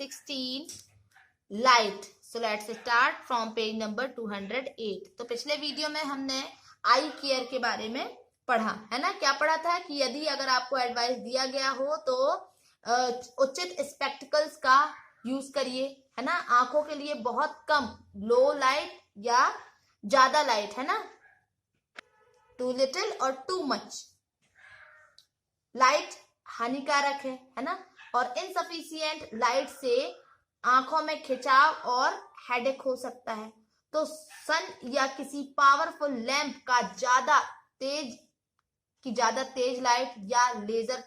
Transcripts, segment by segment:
16 light. So let's start from page number 208। तो पिछले video में हमने आई केयर के बारे में पढ़ा है ना। क्या पढ़ा था कि यदि अगर आपको एडवाइस दिया गया हो तो उचित स्पेक्टिकल्स का यूज करिए, है ना। आंखों के लिए बहुत कम, लो लाइट या ज्यादा लाइट, है ना, टू लिटिल और टू मच लाइट हानिकारक है ना। और इनसफिशिएंट लाइट से आंखों में खिंचाव और हेडेक हो सकता है। तो सन या किसी पावरफुल लैंप का ज्यादा तेज लाइट या लेजर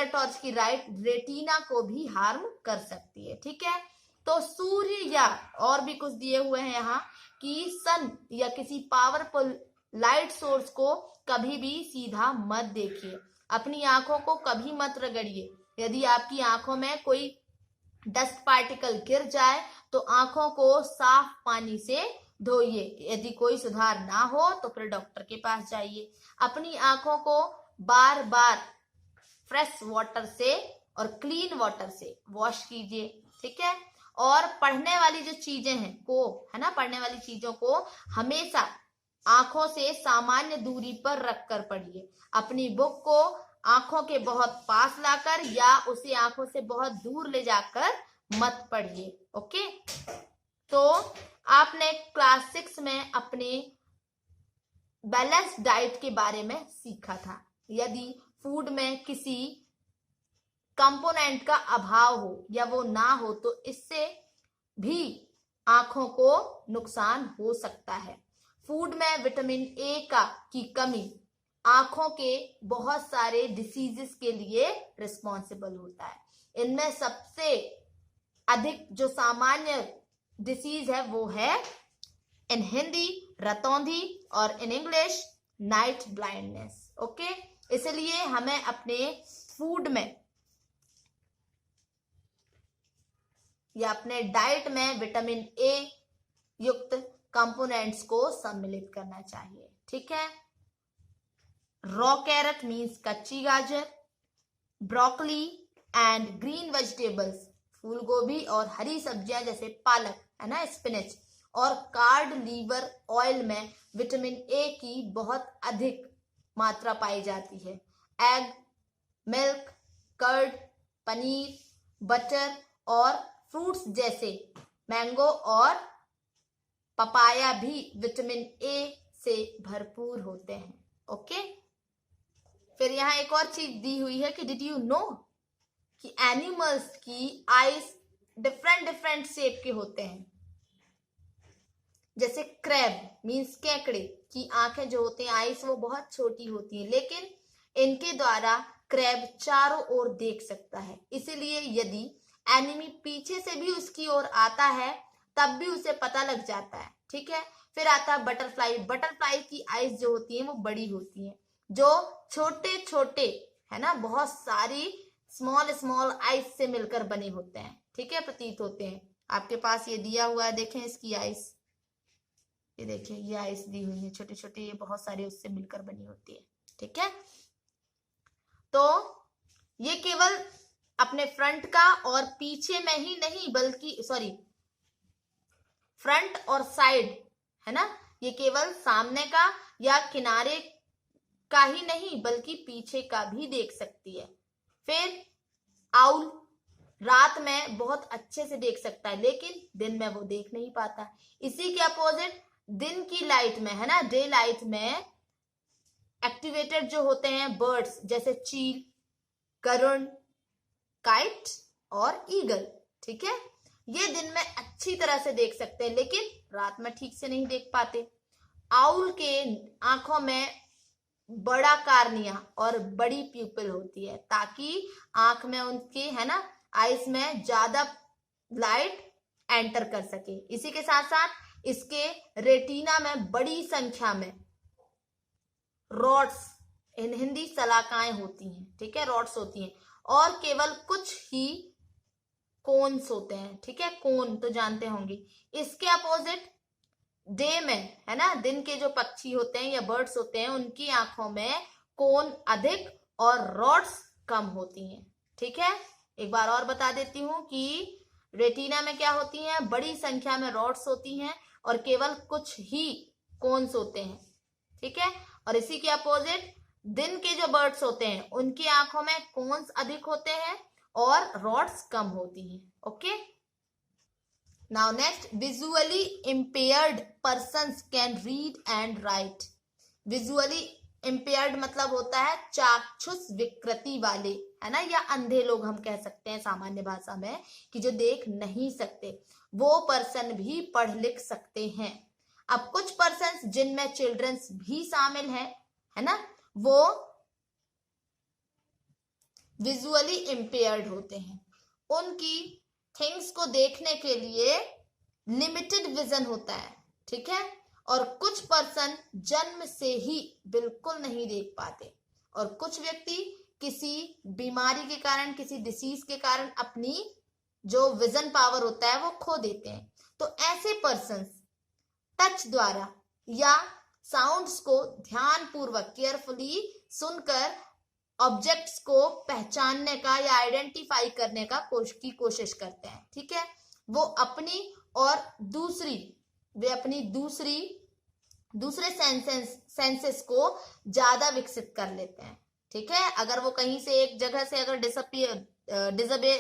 टॉर्च की लाइट रेटिना को भी हार्म कर सकती है, ठीक है। तो सूर्य या और भी कुछ दिए हुए हैं यहाँ कि सन या किसी पावरफुल लाइट सोर्स को कभी भी सीधा मत देखिए। अपनी आंखों को कभी मत रगड़िए। यदि आपकी आंखों में कोई डस्ट पार्टिकल गिर जाए तो आंखों को साफ पानी से धोइए। यदि कोई सुधार ना हो तो फिर डॉक्टर के पास जाइए। अपनी आंखों को बार बार फ्रेश वाटर से और क्लीन वाटर से वॉश कीजिए, ठीक है। और पढ़ने वाली जो चीजें हैं पढ़ने वाली चीजों को हमेशा आंखों से सामान्य दूरी पर रखकर पढ़िए। अपनी बुक को आंखों के बहुत पास लाकर या उसे आंखों से बहुत दूर ले जाकर मत पढ़िए, ओके। तो आपने क्लास 6 में अपने बैलेंस डाइट के बारे में सीखा था। यदि फूड में किसी कंपोनेंट का अभाव हो या वो ना हो तो इससे भी आंखों को नुकसान हो सकता है। फूड में विटामिन ए की कमी आंखों के बहुत सारे डिसीजेस के लिए रिस्पॉन्सिबल होता है। इनमें सबसे अधिक जो सामान्य डिसीज है वो है इन हिंदी रतौंधी और in English night blindness, okay. इसलिए हमें अपने फूड में या अपने डाइट में विटामिन ए युक्त कंपोनेंट्स को सम्मिलित करना चाहिए, ठीक है। रॉ कैरेट मीन्स कच्ची गाजर, ब्रोकली एंड ग्रीन वेजिटेबल्स फूल गोभी और हरी सब्जियां जैसे पालक, है ना, स्पिनच और कार्ड लीवर ऑयल में विटामिन ए की बहुत अधिक मात्रा पाई जाती है। Egg, milk, curd, paneer, butter और फ्रूट्स जैसे मैंगो और पपाया भी विटामिन ए से भरपूर होते हैं, ओके। फिर यहाँ एक और चीज दी हुई है कि डिड यू नो कि एनिमल्स की आईज डिफरेंट शेप के होते हैं। जैसे क्रैब मीन्स केकड़े की आंखें जो होती हैं आईज वो बहुत छोटी होती हैं, लेकिन इनके द्वारा क्रैब चारों ओर देख सकता है। इसीलिए यदि एनिमी पीछे से भी उसकी ओर आता है तब भी उसे पता लग जाता है, ठीक है। फिर आता है बटरफ्लाई की आईज जो होती हैं वो बड़ी होती हैं, जो छोटे छोटे, है ना, बहुत सारी स्मॉल आईज से मिलकर बने होते हैं, ठीक है, प्रतीत होते हैं। आपके पास ये दिया हुआ है, देखें इसकी आईज, ये देखिए ये आईज दी हुई है छोटे छोटे, ये बहुत सारी उससे मिलकर बनी होती है, ठीक है। तो ये केवल अपने फ्रंट का और पीछे में ही नहीं बल्कि फ्रंट और साइड, है ना, ये केवल सामने का या किनारे का ही नहीं बल्कि पीछे का भी देख सकती है। फिर आउल रात में बहुत अच्छे से देख सकता है लेकिन दिन में वो देख नहीं पाता। इसी के अपोजिट दिन की लाइट में, है ना, डे लाइट में एक्टिवेटेड जो होते हैं बर्ड्स जैसे चील, गरुड़, काइट और ईगल, ठीक है, ये दिन में अच्छी तरह से देख सकते हैं लेकिन रात में ठीक से नहीं देख पाते। आउल के आंखों में बड़ा कार्निया और बड़ी प्यूपिल होती है ताकि आंख में उनके, है ना, आईज में ज्यादा लाइट एंटर कर सके। इसी के साथ साथ इसके रेटिना में बड़ी संख्या में रॉड्स, इन हिंदी सलाकाएं होती हैं, ठीक है, रॉड्स होती हैं और केवल कुछ ही कोन्स होते हैं, ठीक है, कोन तो जानते होंगे। इसके अपोजिट डे में, है ना, दिन के जो पक्षी होते हैं या बर्ड्स होते हैं उनकी आंखों में कोन अधिक और रॉड्स कम होती हैं, ठीक है। एक बार और बता देती हूँ कि रेटिना में क्या होती हैं, बड़ी संख्या में रॉड्स होती हैं और केवल कुछ ही कोन्स होते हैं, ठीक है। और इसी के अपोजिट दिन के जो बर्ड्स होते हैं उनकी आंखों में कोन्स अधिक होते हैं और रॉड्स कम होती हैं। Okay, now next, visually impaired persons can read and right. Visually impaired मतलब होता है चाक्षुष विकृति वाले, है ना, या अंधे लोग हम कह सकते हैं सामान्य भाषा में, कि जो देख नहीं सकते, वो पर्सन भी पढ़ लिख सकते हैं। अब कुछ पर्सन्स जिनमें चिल्ड्रंस भी शामिल हैं, है ना, वो विजुअली इम्पेयर्ड होते हैं। उनकी थिंग्स को देखने के लिए लिमिटेड विजन होता है, ठीक है। और कुछ पर्सन जन्म से ही बिल्कुल नहीं देख पाते और कुछ व्यक्ति किसी बीमारी के कारण, किसी डिसीज के कारण अपनी जो विजन पावर होता है वो खो देते हैं। तो ऐसे पर्सन्स टच द्वारा या साउंड्स को ध्यानपूर्वक केयरफुली सुनकर ऑब्जेक्ट्स को पहचानने का या आइडेंटिफाई करने का कोशिश करते हैं, ठीक है। वो अपनी और दूसरे सेंसेस को ज्यादा विकसित कर लेते हैं, ठीक है। अगर वो कहीं से एक जगह से अगर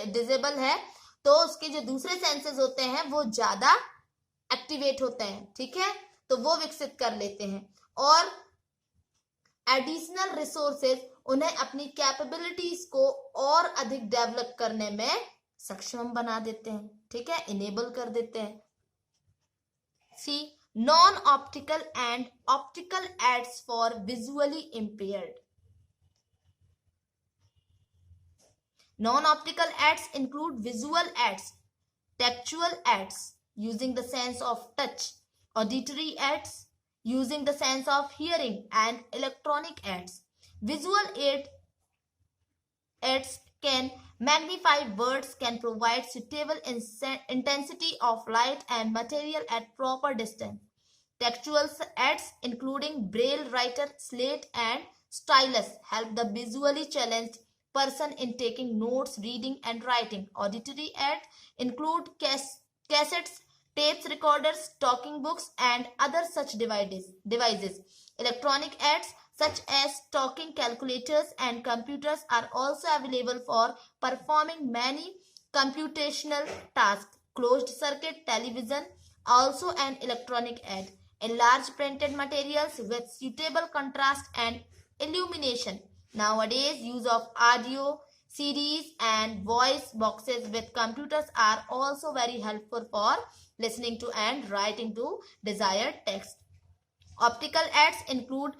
डिसेबल है तो उसके जो दूसरे सेंसेस होते हैं वो ज्यादा एक्टिवेट होते हैं, ठीक है, तो वो विकसित कर लेते हैं। और एडिशनल रिसोर्सेज उन्हें अपनी कैपेबिलिटीज को और अधिक डेवलप करने में सक्षम बना देते हैं, ठीक है, इनेबल कर देते हैं। See non optical and optical aids for visually impaired. Non-optical ads include visual ads, textual ads using the sense of touch, auditory ads using the sense of hearing, and electronic ads. Visual ads can magnify words, can provide suitable intensity of light and material at proper distance. Textual ads including braille writer, slate and stylus help the visually challenged person in taking notes, reading and writing. Auditory ads include cassettes, tapes, recorders, talking books and other such devices. Electronic ads such as talking calculators and computers are also available for performing many computational tasks. Closed circuit television also an electronic ad. Enlarged printed materials with suitable contrast and illumination. Nowadays, use of audio, CDs and voice boxes with computers are also very helpful for listening to and writing to desired text. Optical ads include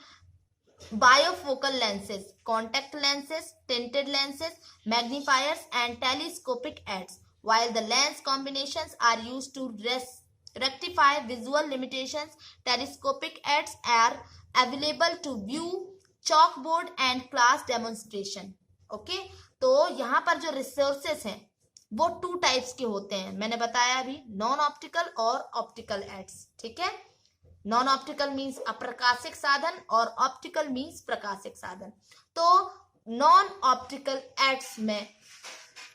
bifocal lenses, contact lenses, tinted lenses, magnifiers and telescopic ads. While the lens combinations are used to rectify visual limitations, telescopic ads are available to view chalkboard and class demonstration. Okay, तो यहाँ पर जो resources हैं वो 2 types के होते हैं, मैंने बताया अभी, नॉन ऑप्टिकल और ऑप्टिकल एड्स, ठीक है। नॉन ऑप्टिकल मीन्स अप्रकाशिक साधन और ऑप्टिकल मीन्स प्रकाशिक साधन। तो नॉन ऑप्टिकल एड्स में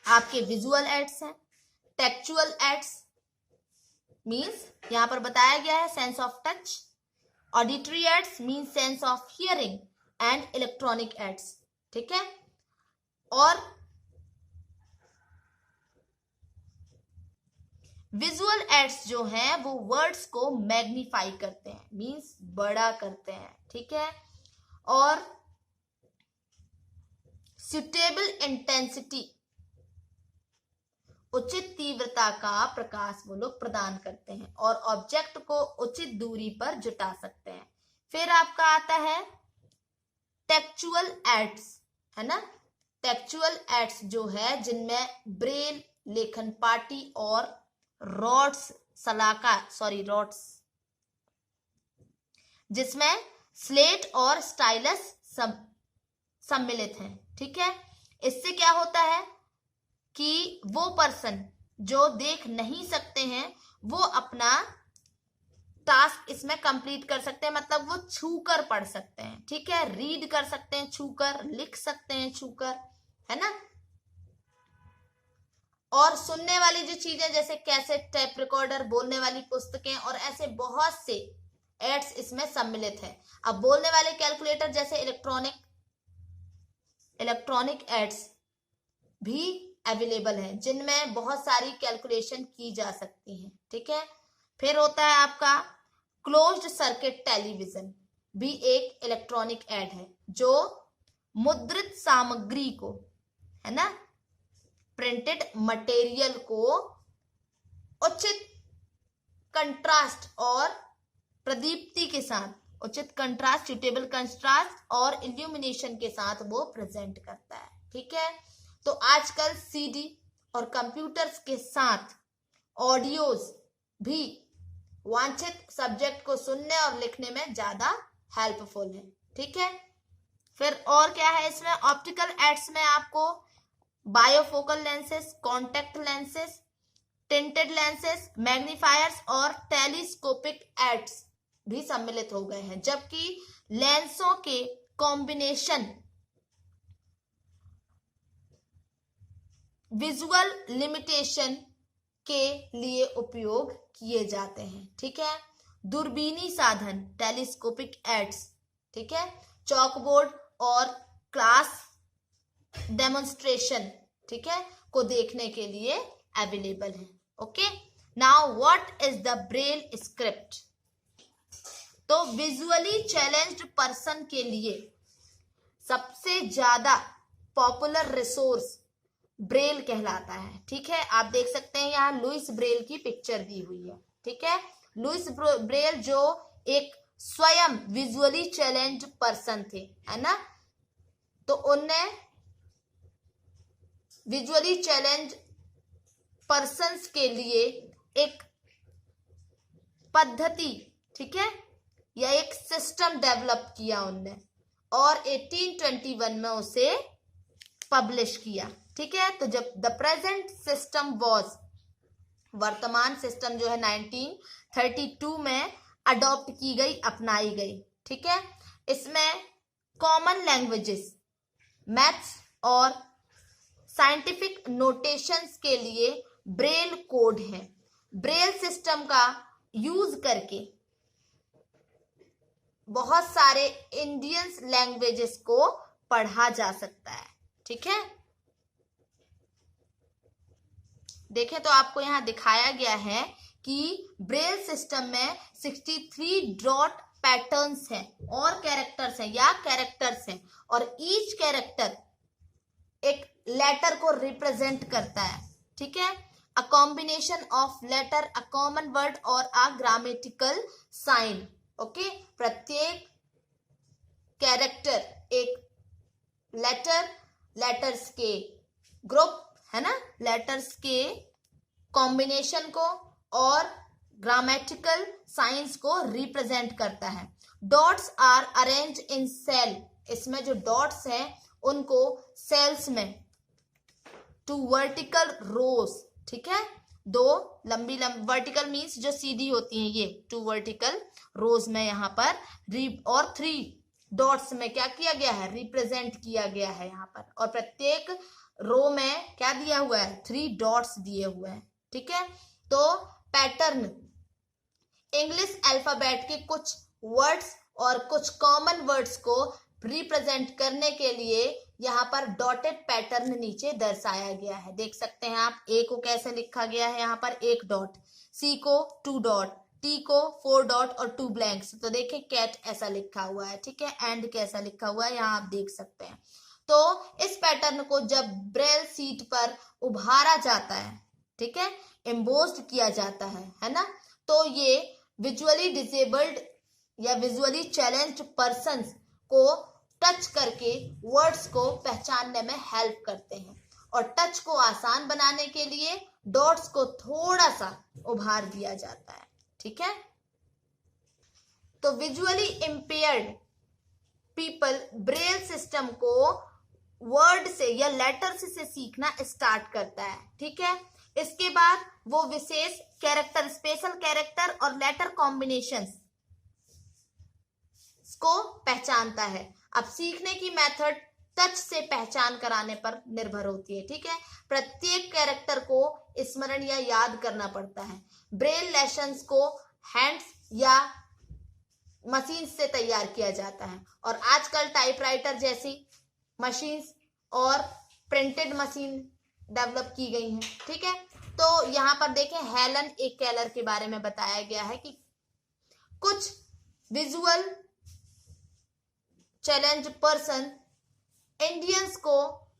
आपके विजुअल एड्स हैं, टेक्चुअल एड्स मीन्स यहाँ पर बताया गया है sense of touch, auditory aids means sense of hearing and electronic aids, ठीक है। और विजुअल एड्स जो हैं वो वर्ड्स को मैग्नीफाई करते हैं, मीन्स बड़ा करते हैं, ठीक है, और सुटेबल इंटेंसिटी, उचित तीव्रता का प्रकाश वो लोग प्रदान करते हैं और ऑब्जेक्ट को उचित दूरी पर जुटा सकते हैं। फिर आपका आता है टेक्चुअल एड्स, है ना। टेक्चुअल एड्स जो है जिनमें ब्रेल, लेखन पाटी और रॉड्स जिसमें स्लेट और स्टाइलस सम्मिलित हैं, ठीक है। इससे क्या होता है कि वो पर्सन जो देख नहीं सकते हैं वो अपना टास्क इसमें कंप्लीट कर सकते हैं, मतलब वो छूकर पढ़ सकते हैं, ठीक है, रीड कर सकते हैं छूकर, लिख सकते हैं छूकर, है ना। और सुनने वाली जो चीजें जैसे कैसेट, टेप रिकॉर्डर, बोलने वाली पुस्तकें और ऐसे बहुत से एड्स इसमें सम्मिलित है। अब बोलने वाले कैलकुलेटर जैसे इलेक्ट्रॉनिक एड्स भी अवेलेबल है जिनमें बहुत सारी कैलकुलेशन की जा सकती है। ठीक है, फिर होता है आपका क्लोज्ड सर्किट टेलीविजन, भी एक इलेक्ट्रॉनिक एड है जो मुद्रित सामग्री को, है ना, प्रिंटेड मटेरियल को उचित कंट्रास्ट और प्रदीप्ति के साथ, उचित कंट्रास्ट, सुटेबल कंट्रास्ट और इल्यूमिनेशन के साथ वो प्रेजेंट करता है। ठीक है, तो आजकल सीडी और कंप्यूटर्स के साथ ऑडियोज भी वांछित सब्जेक्ट को सुनने और लिखने में ज्यादा हेल्पफुल है। ठीक है, फिर और क्या है इसमें, ऑप्टिकल एड्स में आपको bifocal lenses, contact lenses, tinted lenses, magnifiers और टेलीस्कोपिक एड्स भी सम्मिलित हो गए हैं, जबकि लेंसों के कॉम्बिनेशन विजुअल लिमिटेशन के लिए उपयोग किए जाते हैं। ठीक है, दूरबीनी साधन टेलीस्कोपिक एड्स, ठीक है, चॉकबोर्ड और क्लास डेमोन्स्ट्रेशन, ठीक है, को देखने के लिए अवेलेबल है। Okay, now what is the Braille script? तो विजुअली चैलेंज्ड पर्सन के लिए सबसे ज्यादा पॉपुलर रिसोर्स ब्रेल कहलाता है। ठीक है, आप देख सकते हैं यहाँ लुइस ब्रेल की पिक्चर दी हुई है। ठीक है, लुइस ब्रेल जो एक स्वयं विजुअली चैलेंज्ड पर्सन थे, है ना, तो उनने विजुअली चैलेंज पर्सन्स के लिए एक पद्धति, ठीक है, या एक सिस्टम डेवलप किया उनने और 1821 में उसे पब्लिश किया। ठीक है, तो जब द प्रेजेंट सिस्टम वॉज, वर्तमान सिस्टम जो है 1932 में अडॉप्ट की गई, अपनाई गई। ठीक है, इसमें कॉमन लैंग्वेजेस, मैथ्स और साइंटिफिक नोटेशंस के लिए ब्रेल कोड है। ब्रेल सिस्टम का यूज करके बहुत सारे इंडियन लैंग्वेजेस को पढ़ा जा सकता है। ठीक है, देखें तो आपको यहां दिखाया गया है कि ब्रेल सिस्टम में 63 डॉट पैटर्न्स हैं और कैरेक्टर्स हैं या कैरेक्टर्स हैं, और ईच कैरेक्टर एक लेटर को रिप्रेजेंट करता है। ठीक है, a combination of letter, a common word और अ ग्रामेटिकल साइन। ओके, प्रत्येक कैरेक्टर एक लेटर्स के ग्रुप, है ना, लेटर्स के कॉम्बिनेशन को और ग्रामेटिकल साइंस को रिप्रेजेंट करता है। Dots are arrange in cell, इसमें जो डॉट्स हैं उनको सेल्स में, टू वर्टिकल रोज, ठीक है, दो लंबी वर्टिकल मीन्स जो सीधी होती हैं, ये टू वर्टिकल रोज में यहाँ पर और 3 डॉट्स में क्या किया गया है, रिप्रेजेंट किया गया है यहाँ पर, और प्रत्येक रो में क्या दिया हुआ है, 3 डॉट्स दिए हुए हैं। ठीक है, तो पैटर्न इंग्लिश अल्फाबेट के कुछ वर्ड्स और कुछ कॉमन वर्ड्स को रिप्रेजेंट करने के लिए यहाँ पर डॉटेड पैटर्न नीचे दर्शाया गया है। देख सकते हैं आप, ए को कैसे लिखा गया है, यहाँ पर 1 डॉट, सी को 2 डॉट, टी को 4 डॉट और 2 ब्लैंक्स। तो देखिए कैट ऐसा लिखा हुआ है। ठीक है, एंड कैसा लिखा हुआ है यहाँ आप देख सकते हैं। तो इस पैटर्न को जब ब्रेल शीट पर उभारा जाता है, ठीक है, एम्बोस्ड किया जाता है ना, तो ये विजुअली डिसेबल्ड या विजुअली चैलेंज्ड पर्सन्स को टच करके वर्ड्स को पहचानने में हेल्प करते हैं, और टच को आसान बनाने के लिए डॉट्स को थोड़ा सा उभार दिया जाता है। ठीक है, तो visually impaired people Braille system को वर्ड से या लेटर्स से सीखना स्टार्ट करता है। ठीक है, इसके बाद वो विशेष कैरेक्टर, स्पेशल कैरेक्टर और लेटर कॉम्बिनेशंस को पहचानता है। अब सीखने की मेथड टच से पहचान कराने पर निर्भर होती है। ठीक है, प्रत्येक कैरेक्टर को स्मरण या याद करना पड़ता है। ब्रेल लेसन्स को हैंड्स या मशीन से तैयार किया जाता है और आजकल टाइपराइटर जैसी मशीन्स और प्रिंटेड मशीन डेवलप की गई हैं। ठीक है, तो यहाँ पर देखें हेलन ए केलर के बारे में बताया गया है कि कुछ विजुअल चैलेंज पर्सन इंडियंस को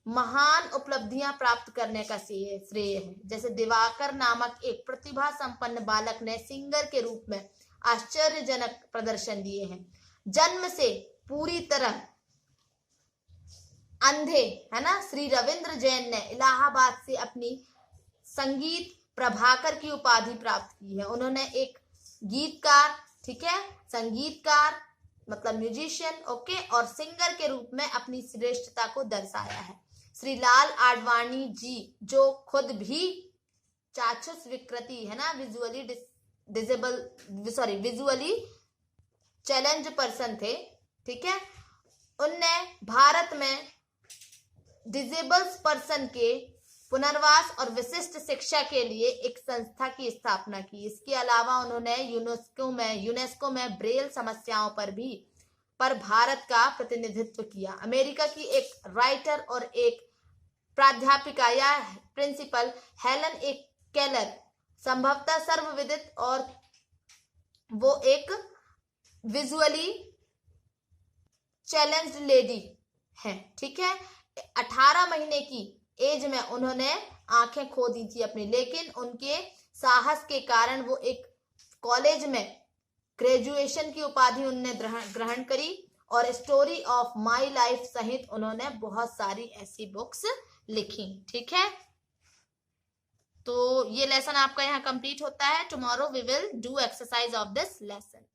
महान उपलब्धियां प्राप्त करने का श्रेय है। जैसे दिवाकर नामक एक प्रतिभा संपन्न बालक ने सिंगर के रूप में आश्चर्यजनक प्रदर्शन दिए हैं। जन्म से पूरी तरह अंधे है ना श्री रविंद्र जैन ने इलाहाबाद से अपनी संगीत प्रभाकर की उपाधि प्राप्त की है। उन्होंने एक गीतकार, ठीक है, संगीतकार मतलब म्यूजिशियन, ओके, और सिंगर के रूप में अपनी श्रेष्ठता को दर्शाया है। श्री लाल आडवाणी जी जो खुद भी चाक्षुष विकृति है ना, विजुअली चैलेंज पर्सन थे। ठीक है, उनने भारत में डिसेबल्स पर्सन के पुनर्वास और विशिष्ट शिक्षा के लिए एक संस्था की स्थापना की। इसके अलावा उन्होंने यूनेस्को में ब्रेल समस्याओं पर भारत का प्रतिनिधित्व किया। अमेरिका की एक राइटर और एक प्राध्यापिका या प्रिंसिपल हेलन ए केलर संभवतः सर्वविदित और वो एक विजुअली चैलेंज्ड लेडी है। ठीक है, 18 महीने की एज में उन्होंने आंखें खो दी थी अपनी, लेकिन उनके साहस के कारण वो एक कॉलेज में ग्रेजुएशन की उपाधि उन्होंने ग्रहण करी और स्टोरी ऑफ माय लाइफ सहित उन्होंने बहुत सारी ऐसी बुक्स लिखी। ठीक है, तो ये लेसन आपका यहाँ कंप्लीट होता है। Tomorrow we will do exercise of this lesson.